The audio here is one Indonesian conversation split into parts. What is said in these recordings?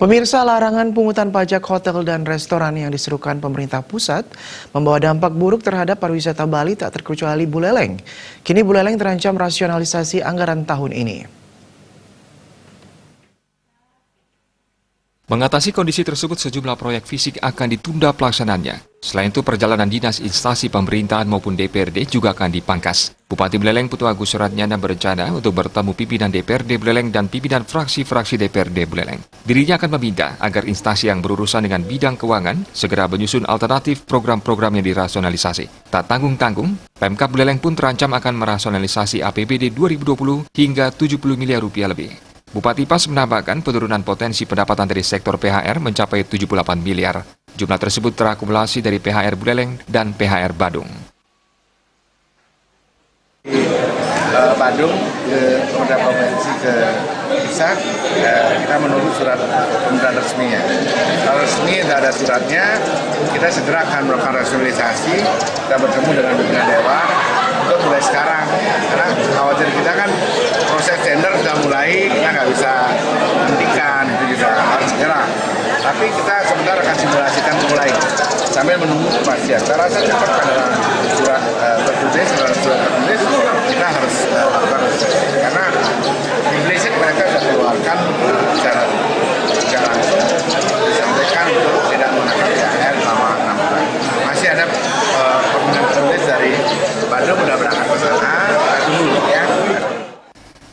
Pemirsa, larangan pungutan pajak hotel dan restoran yang diserukan pemerintah pusat membawa dampak buruk terhadap pariwisata Bali tak terkecuali Buleleng. Kini Buleleng terancam rasionalisasi anggaran tahun ini. Mengatasi kondisi tersebut, sejumlah proyek fisik akan ditunda pelaksanaannya. Selain itu, perjalanan dinas instansi pemerintahan maupun DPRD juga akan dipangkas. Bupati Buleleng Putu Agus Suratnyana berencana untuk bertemu pimpinan DPRD Buleleng dan pimpinan fraksi-fraksi DPRD Buleleng. Dirinya akan meminta agar instansi yang berurusan dengan bidang keuangan segera menyusun alternatif program-program yang dirasionalisasi. Tak tanggung-tanggung, Pemkab Buleleng pun terancam akan merasionalisasi APBD 2020 hingga 70 miliar rupiah lebih. Bupati Pas menambahkan penurunan potensi pendapatan dari sektor PHR mencapai 78 miliar. Jumlah tersebut terakumulasi dari PHR Buleleng dan PHR Badung. Badung ke Pemerintah Provinsi ke pusat, kita menunggu surat pemerintahan resminya. Kalau resmi tidak ada suratnya, kita segera akan melakukan rasionalisasi. Kita bertemu dengan pimpinan dewan untuk mulai sekarang. Karena khawatir kita kan proses tender sudah mulai, kita nggak bisa hentikan, itu juga harus segera. Tapi kita sebentar akan simulasikan mulai sambil menunggu kepastian. Saya rasa cepat pada surat tertulis, kita harus lakukan karena implisit mereka sudah keluarkan secara langsung disampaikan untuk tidak menggunakan PHR selama 6 bulan. Masih ada permintaan tertulis dari Badung sudah berangkat ke sana, kita tunggu ya.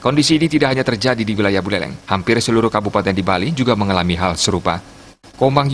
Kondisi ini tidak hanya terjadi di wilayah Buleleng. Hampir seluruh kabupaten di Bali juga mengalami hal serupa. Komang